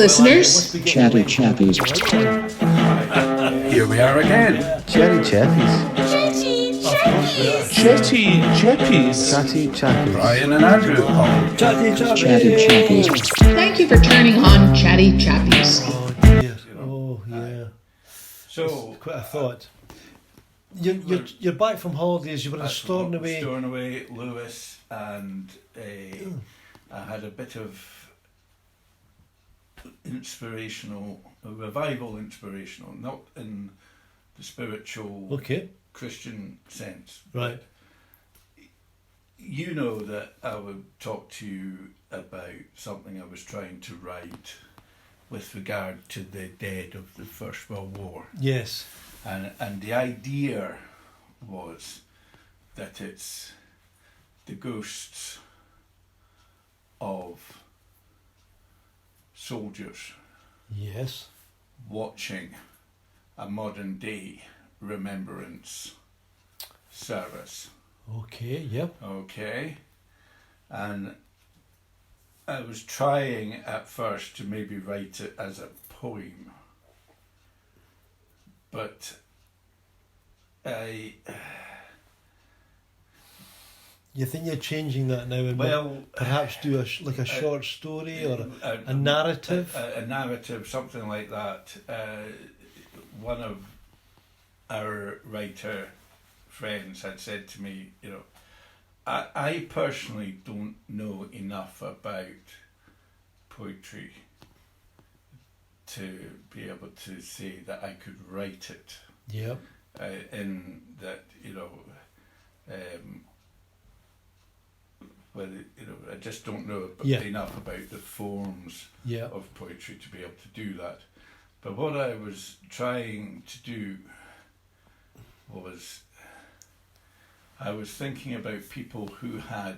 listeners. Chatty Chappies. Here we are again. Chatty Chappies. Chatty Chappies. Chatty Chappies. Brian and Andrew. Chatty Chappies. Thank you for turning on Chatty Chappies. Oh dear. Oh yeah. So, Quite a thought. You're back from holidays. You were in Stornoway. Stornoway, Lewis, and I had a bit of revival inspirational, not in the spiritual Okay. Christian sense. Right. You know that I would talk to you about something I was trying to write with regard to the dead of the First World War. Yes. And the idea was that it's the ghosts of soldiers Yes. watching a modern day remembrance service. Okay. Yep. Okay. And I was trying at first to maybe write it as a poem, but You think you're changing that now and perhaps do a short story or a narrative? A narrative, something like that. One of our writer friends had said to me, I personally don't know enough about poetry to be able to say that I could write it. Yep. In that, whether I just don't know enough about the forms of poetry to be able to do that. But what I was trying to do was I was thinking about people who had,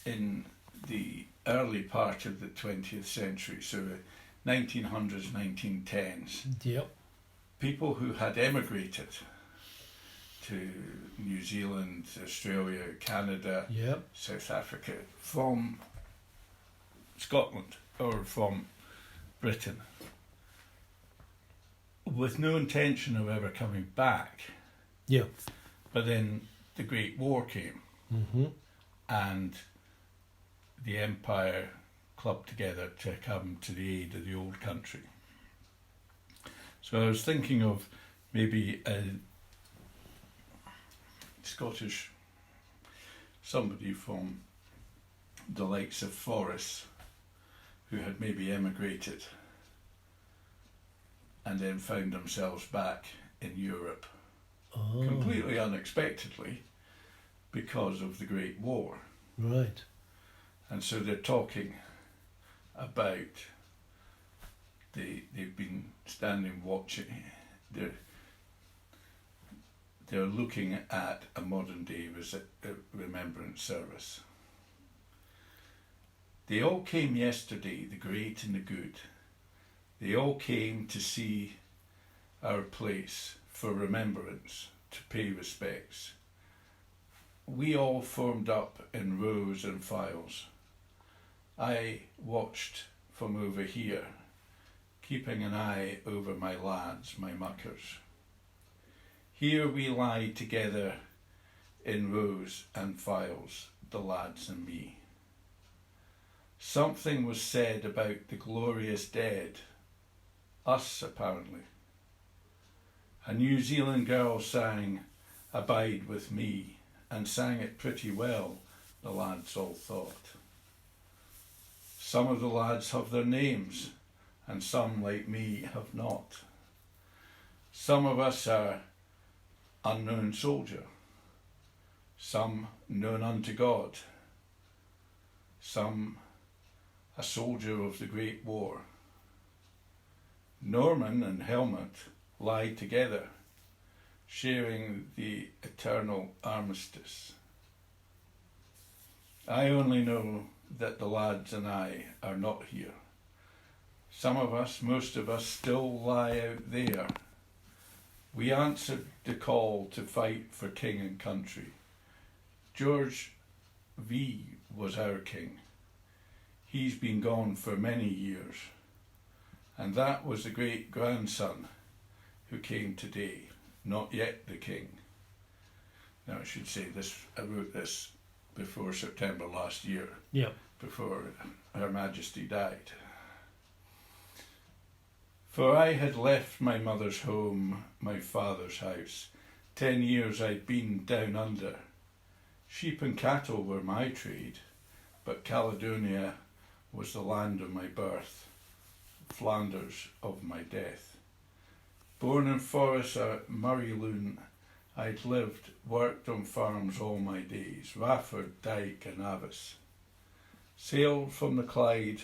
in the early part of the 20th century, so 1900s, 1910s, Yep. people who had emigrated to New Zealand, Australia, Canada, Yep. South Africa, from Scotland or from Britain, with no intention of ever coming back. Yep. But then the Great War came, Mm-hmm. and the Empire clubbed together to come to the aid of the old country. So I was thinking of maybe a Scottish, somebody from the likes of Forres, who had maybe emigrated and then found themselves back in Europe Oh. completely unexpectedly because of the Great War. Right. And so they're talking about they've been standing watching, they're looking at a modern day remembrance service. They all came yesterday, the great and the good. They all came to see our place for remembrance, to pay respects. We all formed up in rows and files. I watched from over here, keeping an eye over my lads, my muckers. Here we lie together in rows and files, the lads and me. Something was said about the glorious dead, us apparently. A New Zealand girl sang "Abide with Me" and sang it pretty well, the lads all thought. Some of the lads have their names, and some, like me, have not. Some of us are unknown soldier, some known unto God, some a soldier of the Great War. Norman and Helmut lie together, sharing the eternal armistice. I only know that the lads and I are not here. Some of us, most of us, still lie out there. We answered the call to fight for king and country. George V was our king. He's been gone for many years. And that was the great-grandson who came today, not yet the king. Now I should say this, I wrote this before September last year, Yeah. before Her Majesty died. For I had left my mother's home, my father's house. 10 years I'd been down under. Sheep and cattle were my trade, but Caledonia was the land of my birth, Flanders of my death. Born in forests at Murrayloon, I'd lived, worked on farms all my days, Rafford, Dyke and Avis. Sailed from the Clyde,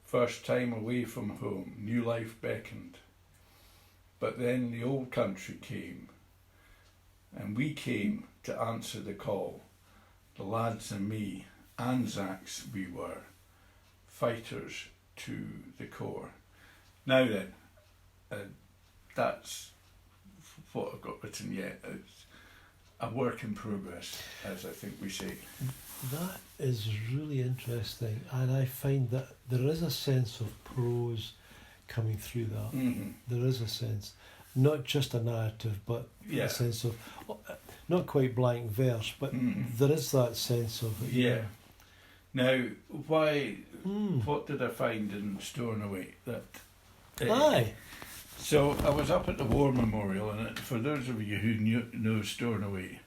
first time away from home, new life beckoned. But then the old country came, and we came to answer the call. The lads and me, Anzacs we were, fighters to the core. Now then, that's what I've got written yet. It's a work in progress, as I think we say. That is really interesting, and I find that there is a sense of prose coming through that. Mm-hmm. There is a sense, not just a narrative, but Yeah. a sense of, not quite blank verse, but there is that sense of it. Yeah. Now, why? What did I find in Stornoway? That. Aye. So I was up at the War Memorial, and for those of you who know Stornoway,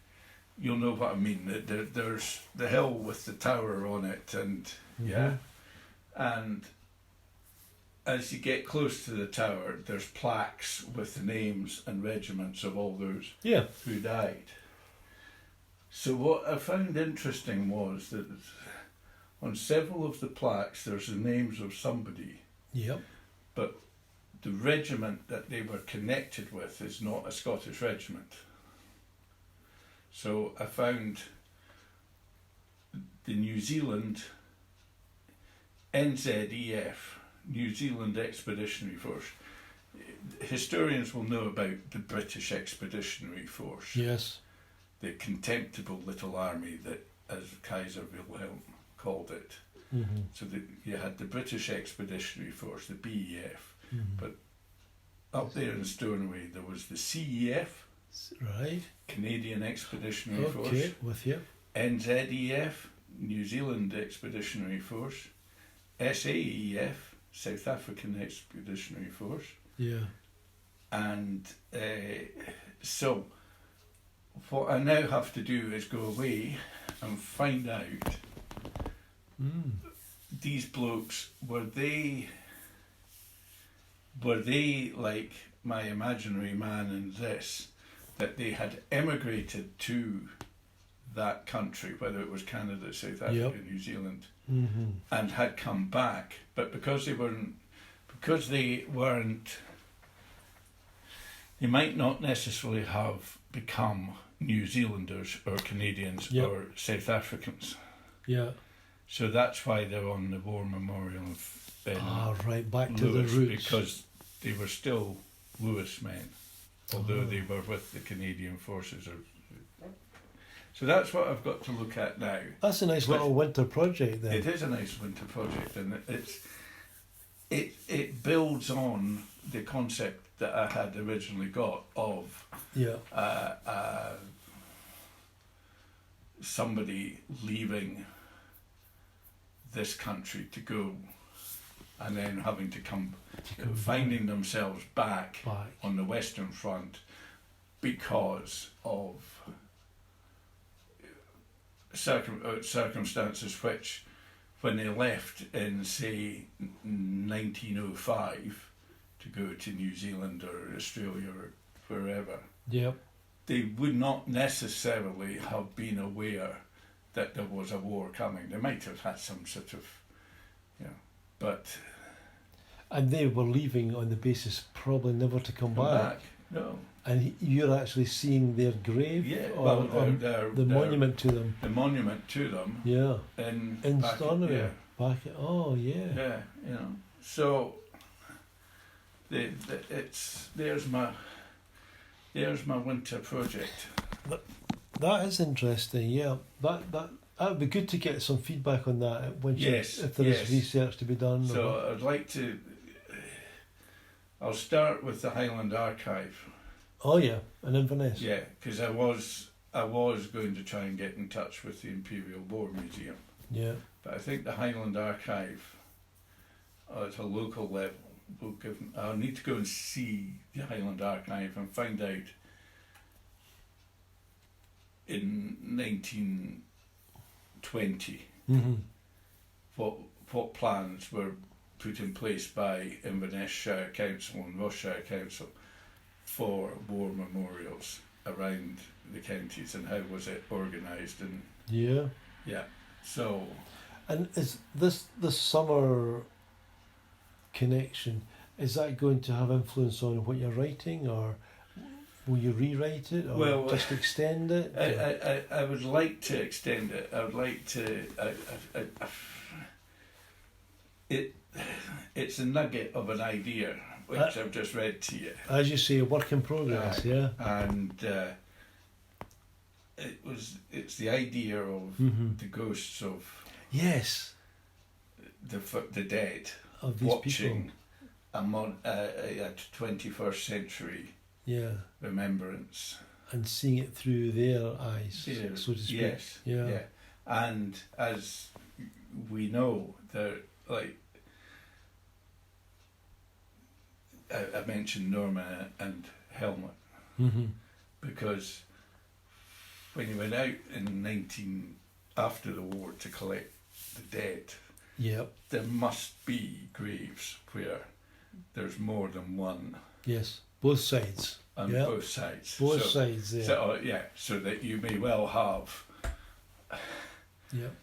you'll know what I mean. That there's the hill with the tower on it, and and as you get close to the tower, there's plaques with the names and regiments of all those who died. So what I found interesting was that on several of the plaques there's the names of somebody. Yep. But the regiment that they were connected with is not a Scottish regiment. So I found the New Zealand NZEF, New Zealand Expeditionary Force. Historians will know about the British Expeditionary Force. Yes. The contemptible little army that, as Kaiser Wilhelm called it. Mm-hmm. So you had the British Expeditionary Force, the BEF, but up there in Stornoway there was the CEF, right, Canadian Expeditionary Force, okay, with you, NZEF, New Zealand Expeditionary Force, SAEF, South African Expeditionary Force, and so what I now have to do is go away and find out these blokes, were they like my imaginary man in this, that they had emigrated to that country, whether it was Canada, South Africa, New Zealand, and had come back, but because they might not necessarily have become New Zealanders or Canadians or South Africans. Yeah. So that's why they're on the War Memorial right, back Lewis, to the roots. because they were still Lewis men, although they were with the Canadian forces. So that's what I've got to look at now. That's a nice little winter project then. It is a nice winter project, and it builds on the concept that I had originally got of somebody leaving this country to go, and then having to come finding themselves back on the Western Front because of circumstances which, when they left in, say, 1905 to go to New Zealand or Australia or wherever, they would not necessarily have been aware that there was a war coming. They might have had some sort of, but... And they were leaving on the basis probably never to come back. No. And you're actually seeing their grave? Yeah, the monument to them. The monument to them. Yeah. In Stornoway. Yeah, So there's my winter project. That is interesting. Yeah, that would be good to get some feedback on that. If there is research to be done. So I'd like to. I'll start with the Highland Archive. Oh yeah, in Inverness. Yeah, because I was going to try and get in touch with the Imperial War Museum, Yeah. but I think the Highland Archive, at a local level, will give. I'll need to go and see the Highland Archive and find out in 1920 what plans were put in place by Inverness Shire Council and Ross Shire Council for war memorials around the counties, and how was it organised, and Yeah. so And is this the summer connection? Is that going to have influence on what you're writing, or will you rewrite it, or Well, just extend it? I would like to extend it. I would like to. It's a nugget of an idea which I've just read to you, As you say, a work in progress. Yeah. and it's the idea of the ghosts of Yes. the dead Of these watching a 21st century Yeah. remembrance. And seeing it through their eyes, Yeah, so to speak. Yes. Yeah. And as we know, they're like I mentioned Norman and Helmut, because when you went out after the war to collect the dead, Yep. there must be graves where there's more than one Yes. Both sides. on Yep. both sides. Both sides there. So that you may well have, Yep.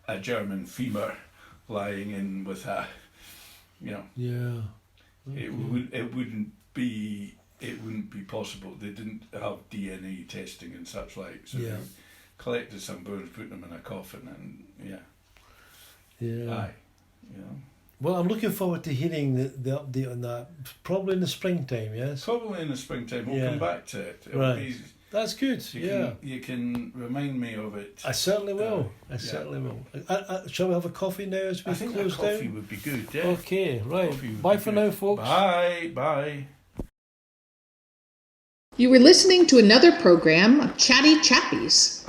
a German femur lying in with a, Yeah. it wouldn't be possible. They didn't have DNA testing and such like. So Yeah. they collected some bones, put them in a coffin, and Yeah. aye. Well, I'm looking forward to hearing the update on that. Probably in the springtime. Yes. Probably in the springtime. We'll Yeah. come back to it. It'll Right. be- That's good. you can remind me of it. I certainly will. Yeah. Certainly will. Shall we have a coffee now as we I think a close coffee down? would be good. Yeah. Okay, right. Coffee would Bye be for good. now, folks. Bye. You were listening to another program of Chatty Chappies.